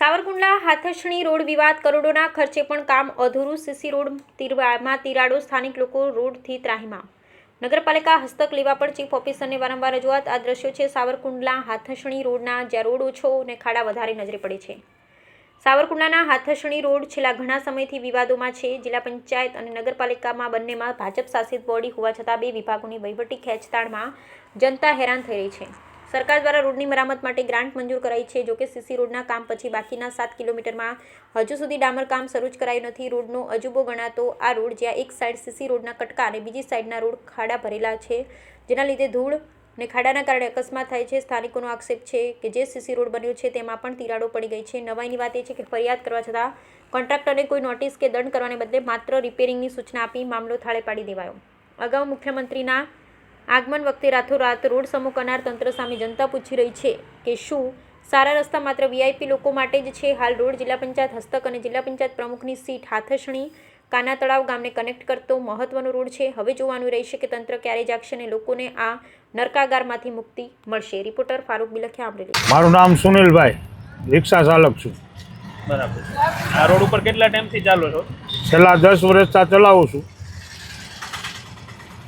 Savarkundla Hathasani road વિવાદ કરોડોના ખર્ચે પણ કામ અધૂરું સીસી રોડમાં તિરાડો સ્થાનિક લોકો રોડથી ત્રાહિમામ નગરપાલિકા હસ્તક લેવા પણ ચીફ ઓફિસરને વારંવાર રજૂઆત આ દ્રશ્યો છે સાવરકુંડલા હાથસણી રોડના જ્યાં રોડ ઓછો અને ખાડા વધારે નજરે પડે છે સાવરકુંડલાના હાથસણી રોડ છેલ્લા ઘણા સમયથી વિવાદોમાં છે જિલ્લા પંચાયત અને નગરપાલિકામાં બંનેમાં ભાજપ શાસિત બોડી હોવા છતાં બે વિભાગોની વહીવટી ખેંચતાણમાં જનતા હેરાન થઈ રહી છે સરકાર દ્વારા રોડની મરામત માટે ગ્રાન્ટ મંજૂર કરાઈ છે જોકે સીસી રોડના કામ પછી બાકીના 7 કિલોમીટરમાં હજુ સુધી ડામર કામ શરૂ જ કરાયું નથી રોડનો અજુબો ગણાતો આ રોડ જ્યાં એક સાઈડ સીસી રોડના કટકા અને બીજી સાઈડના રોડ ખાડા ભરેલા છે જેના લીધે ધૂળ અને ખાડાના કારણે અકસ્માત થાય છે સ્થાનિકોનો આક્ષેપ છે કે જે સીસી રોડ બન્યો છે તેમાં પણ તિરાડો પડી ગઈ છે નવાઈની વાત એ છે કે ફરિયાદ કરવા છતાં કોન્ટ્રાક્ટરને કોઈ નોટિસ કે દંડ કરવાને બદલે માત્ર રિપેરિંગની સૂચના આપી મામલો થાળે પાડી દેવાયો અગાઉ મુખ્યમંત્રીના આગમન વખતે રાતોરાત રોડ સમૂહ કરનાર તંત્ર સામે જનતા પૂછી રહી છે કે શું સારા રસ્તા માત્ર વીઆઈપી લોકો માટે જ છે હાલ રોડ જિલ્લા પંચાયત હસ્તક અને જિલ્લા પંચાયત પ્રમુખની સીટ હાથસણી કાના તળાવ ગામને કનેક્ટ કરતો મહત્વનો રોડ છે હવે જોવાનું રહેશે કે તંત્ર ક્યારે જાગશે અને લોકોને આ નરકાગારમાંથી મુક્તિ મળશે રિપોર્ટર ફારૂક બિલખિયા અમરેલી મારું નામ સુનિલભાઈ રિક્ષા ચાલક છું બરાબર આ રોડ ઉપર કેટલા ટાઈમથી ચાલો છો છેલ્લા 10 વર્ષથી ચલાવું છું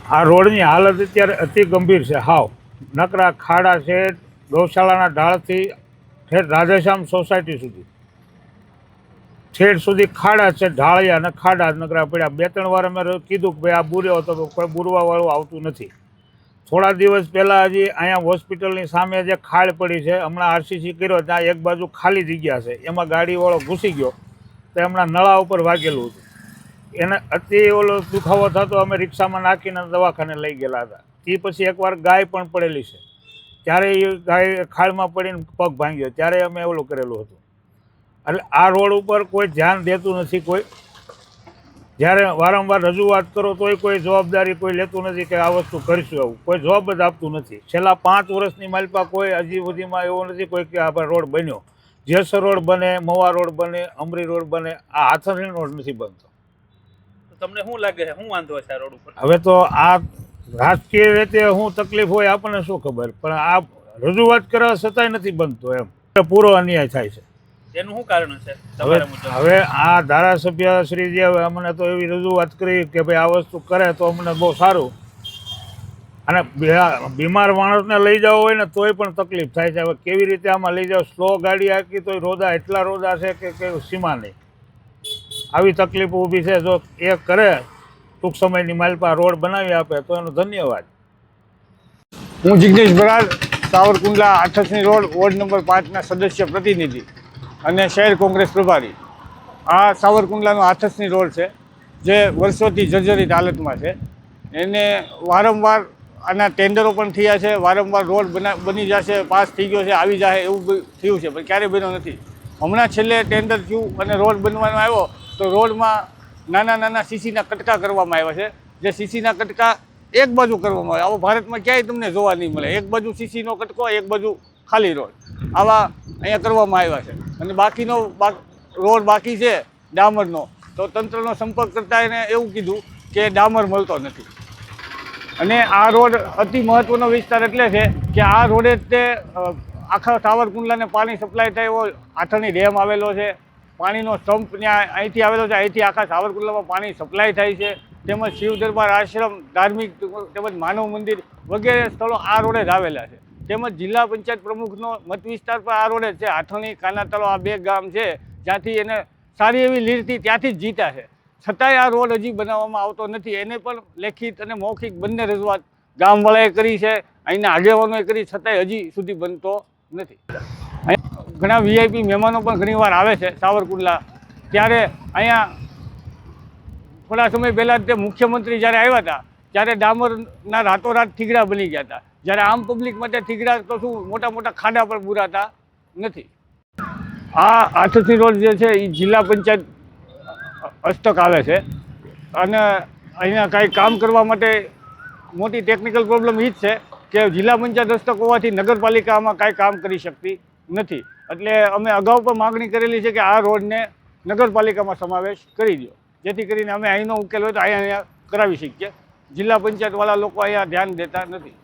આ રોડની હાલત અત્યારે અતિ ગંભીર છે હાવ નકરા ખાડા છે ગૌશાળાના ઢાળથી ઠેઠ રાધેશ્યામ સોસાયટી સુધી છેડ સુધી ખાડા છે ઢાળિયા અને ખાડા નકરા પડ્યા 2-3 વાર અમે કીધું કે ભાઈ આ બુર્યો હતો તો કોઈ બુરવાવાળું આવતું નથી થોડા દિવસ પહેલાં હજી અહીંયા હોસ્પિટલની સામે જે ખાડ પડી છે હમણાં આરસીસી કર્યો ત્યાં એક બાજુ ખાલી જગ્યા છે એમાં ગાડીવાળો ઘૂસી ગયો તો હમણાં નળા ઉપર વાગેલું હતું એને અતિ ઓલો દુખાવો થતો અમે રિક્ષામાં નાખીને દવાખાને લઈ ગયેલા હતા એ પછી એકવાર ગાય પણ પડેલી છે ત્યારે એ ગાય ખાડમાં પડીને પગ ભાંગ્યો ત્યારે અમે ઓલું કરેલું હતું એટલે આ રોડ ઉપર કોઈ ધ્યાન દેતું નથી કોઈ જ્યારે વારંવાર રજૂઆત કરો તોય કોઈ જવાબદારી કોઈ લેતું નથી કે આ વસ્તુ કરીશું એવું કોઈ જવાબ જ આપતું નથી છેલ્લા 5 વર્ષની માલપા કોઈ હજી સુધીમાં એવો નથી કોઈ કે આ રોડ બન્યો જેસર રોડ બને મવા રોડ બને અમરી રોડ બને આ હાથસણી રોડ નથી બનતો તમને શું લાગે છે શું વાંધો છે આ રોડ ઉપર હવે તો આ રાજકીય રીતે શું તકલીફ હોય આપણને શું ખબર પણ આ રજૂઆત કરવા છતાંય નથી બનતો એમ પૂરો અન્યાય થાય છે એનું શું કારણ છે તમારા મુજબ હવે આ ધારાસભ્ય શ્રી જે અમને તો એવી રજૂઆત કરી કે ભાઈ આ વસ્તુ કરે તો અમને બહુ સારું અને બીમાર માણસને લઈ જવો હોય ને તોય પણ તકલીફ થાય છે હવે કેવી રીતે આમાં લઈ જાવ સ્લો ગાડી હાકી તોય રોદા એટલા રોદા છે કે સીમા નહીં આવી તકલીફ ઊભી છે જો એ કરે ટૂંક સમયની માલપા રોડ બનાવી આપે તો એનો ધન્યવાદ હું Jignesh Barad Savarkundla Hathasani road ward number 5ના સદસ્ય પ્રતિનિધિ અને શહેર કોંગ્રેસ પ્રભારી આ સાવરકુંડલાનો હાથસણી રોડ છે જે વર્ષોથી જર્જરિત હાલતમાં છે એને વારંવાર આના ટેન્ડરો પણ થયા છે વારંવાર રોડ બની જશે પાસ થઈ ગયો છે આવી જાય એવું થયું છે પણ ક્યારેય બન્યો નથી હમણાં છેલ્લે ટેન્ડર થયું અને રોડ બનવાનો આવ્યો તો રોડમાં નાના સીસીના કટકા કરવામાં આવ્યા છે જે સીસીના કટકા એક બાજુ કરવામાં આવે આવો ભારતમાં ક્યાંય તમને જોવા નહીં મળે એક બાજુ સીસીનો કટકો એક બાજુ ખાલી રોડ આવા અહીંયા કરવામાં આવ્યા છે અને બાકીનો રોડ બાકી છે ડામરનો તો તંત્રનો સંપર્ક કરતા એને એવું કીધું કે ડામર મળતો નથી અને આ રોડ અતિ મહત્ત્વનો વિસ્તાર એટલે છે કે આ રોડે તે આખા સાવરકુંડલાને પાણી સપ્લાય થાય એવો આથણી ડેમ આવેલો છે પાણીનો સ્તંભ ત્યાં અહીંથી આવેલો છે અહીંથી આખા સાવરકુંડલામાં પાણી સપ્લાય થાય છે તેમજ શિવ દરબાર આશ્રમ ધાર્મિક તેમજ માનવ મંદિર વગેરે સ્થળો આ રોડે જ આવેલા છે તેમજ જિલ્લા પંચાયત પ્રમુખનો મત વિસ્તાર પણ આ રોડે છે હાથણી કાના તળાવ આ 2 ગામ છે જ્યાંથી એને સારી એવી લીડથી ત્યાંથી જ જીતા છે છતાંય આ રોડ હજી બનાવવામાં આવતો નથી એને પણ લેખિત અને મૌખિક બંને રજૂઆત ગામવાળાએ કરી છે અહીંના આગેવાનોએ કરી છતાંય હજી સુધી બનતો નથી ઘણા વીઆઈપી મહેમાનો પણ ઘણીવાર આવે છે સાવરકુંડલા ત્યારે અહીંયા થોડા સમય પહેલાં તે મુખ્યમંત્રી જ્યારે આવ્યા હતા ત્યારે ડામરના રાતોરાત થીગડા બની ગયા હતા જ્યારે આમ પબ્લિક માટે થીગડા તો શું મોટા મોટા ખાડા પણ પૂરાતા નથી આ હાથસણી રોડ જે છે એ જિલ્લા પંચાયત હસ્તક આવે છે અને અહીંયા કાંઈ કામ કરવા માટે મોટી ટેકનિકલ પ્રોબ્લેમ એ જ છે કે જિલ્લા પંચાયત હસ્તક હોવાથી નગરપાલિકામાં કાંઈ કામ કરી શકતી નથી એટલે અમે અગાઉ પણ માગણી કરેલી છે કે આ રોડને નગરપાલિકામાં સમાવેશ કરી દો જેથી કરીને અમે અહીંનો ઉકેલ હોય તો અહીંયા કરાવી શકીએ જિલ્લા પંચાયતવાળા લોકો અહીંયા ધ્યાન દેતા નથી